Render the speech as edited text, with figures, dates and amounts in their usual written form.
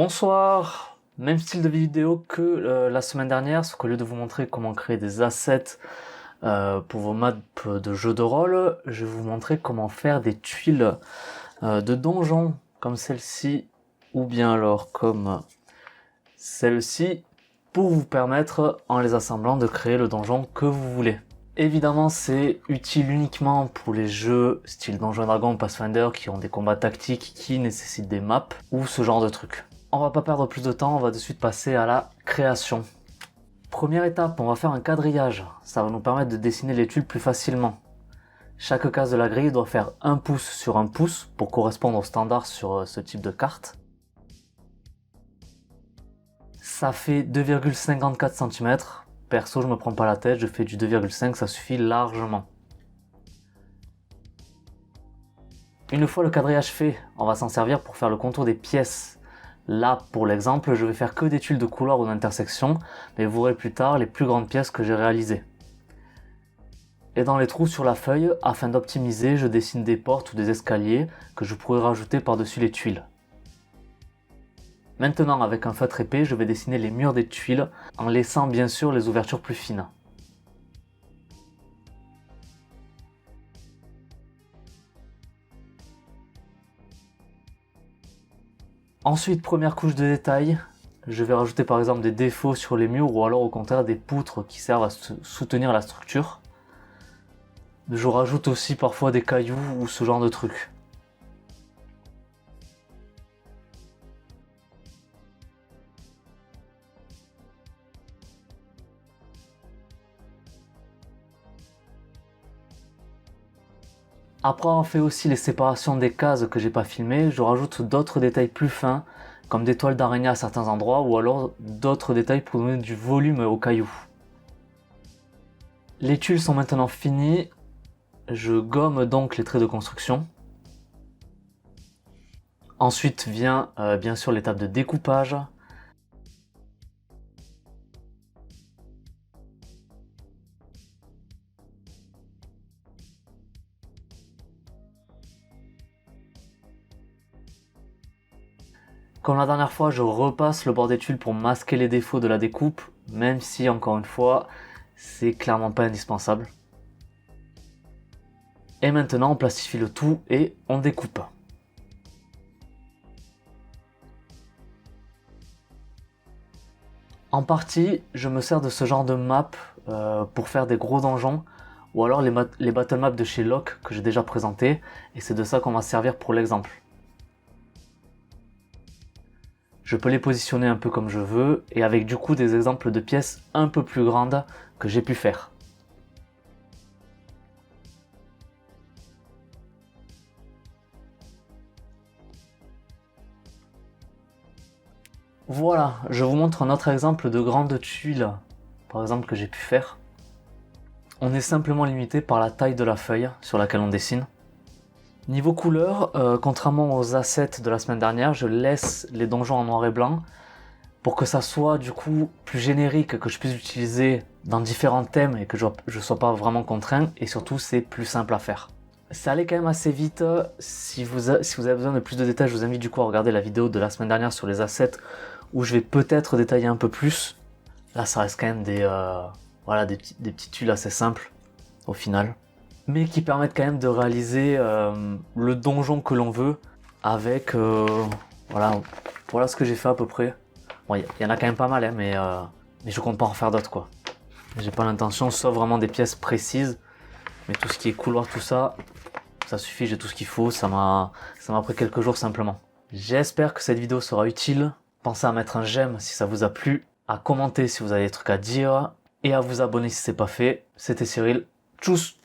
Bonsoir, même style de vidéo que la semaine dernière, sauf qu'au lieu de vous montrer comment créer des assets pour vos maps de jeux de rôle, je vais vous montrer comment faire des tuiles de donjons comme celle-ci, ou bien alors comme celle-ci, pour vous permettre, en les assemblant, de créer le donjon que vous voulez. Évidemment, c'est utile uniquement pour les jeux style Donjons & Dragons, Pathfinder, qui ont des combats tactiques qui nécessitent des maps, ou ce genre de trucs. On va pas perdre plus de temps, on va de suite passer à la création. Première étape, on va faire un quadrillage. Ça va nous permettre de dessiner les tuiles plus facilement. Chaque case de la grille doit faire 1 pouce sur 1 pouce pour correspondre au standard sur ce type de carte. Ça fait 2,54 cm. Perso, je me prends pas la tête, je fais du 2,5, ça suffit largement. Une fois le quadrillage fait, on va s'en servir pour faire le contour des pièces. Là, pour l'exemple, je vais faire que des tuiles de couloir ou d'intersection, mais vous verrez plus tard les plus grandes pièces que j'ai réalisées. Et dans les trous sur la feuille, afin d'optimiser, je dessine des portes ou des escaliers que je pourrais rajouter par-dessus les tuiles. Maintenant, avec un feutre épais, je vais dessiner les murs des tuiles, en laissant bien sûr les ouvertures plus fines. Ensuite, première couche de détail, je vais rajouter par exemple des défauts sur les murs ou alors au contraire des poutres qui servent à soutenir la structure. Je rajoute aussi parfois des cailloux ou ce genre de trucs. Après avoir fait aussi les séparations des cases que j'ai pas filmées, je rajoute d'autres détails plus fins, comme des toiles d'araignée à certains endroits, ou alors d'autres détails pour donner du volume aux cailloux. Les tuiles sont maintenant finies, je gomme donc les traits de construction. Ensuite vient bien sûr l'étape de découpage. Comme la dernière fois, je repasse le bord des tuiles pour masquer les défauts de la découpe, même si encore une fois, c'est clairement pas indispensable. Et maintenant, on plastifie le tout et on découpe. En partie, je me sers de ce genre de map pour faire des gros donjons, ou alors les battle maps de chez Locke que j'ai déjà présenté, et c'est de ça qu'on va se servir pour l'exemple. Je peux les positionner un peu comme je veux, et avec du coup des exemples de pièces un peu plus grandes que j'ai pu faire. Voilà, je vous montre un autre exemple de grande tuile, par exemple que j'ai pu faire. On est simplement limité par la taille de la feuille sur laquelle on dessine. Niveau couleur, contrairement aux assets de la semaine dernière, je laisse les donjons en noir et blanc pour que ça soit du coup plus générique, que je puisse utiliser dans différents thèmes et que je ne sois pas vraiment contraint, et surtout c'est plus simple à faire. Ça allait quand même assez vite. Si vous avez besoin de plus de détails, je vous invite du coup à regarder la vidéo de la semaine dernière sur les assets où je vais peut-être détailler un peu plus. Là ça reste quand même des petites tuiles assez simples au final, mais qui permettent quand même de réaliser le donjon que l'on veut avec voilà ce que j'ai fait à peu près. Bon, il y en a quand même pas mal, hein, mais je compte pas en faire d'autres quoi. J'ai pas l'intention, sauf vraiment des pièces précises, mais tout ce qui est couloir, tout ça, ça suffit, j'ai tout ce qu'il faut, ça m'a pris quelques jours simplement. J'espère que cette vidéo sera utile. Pensez à mettre un j'aime si ça vous a plu, à commenter si vous avez des trucs à dire, et à vous abonner si c'est pas fait. C'était Cyril, tchuss!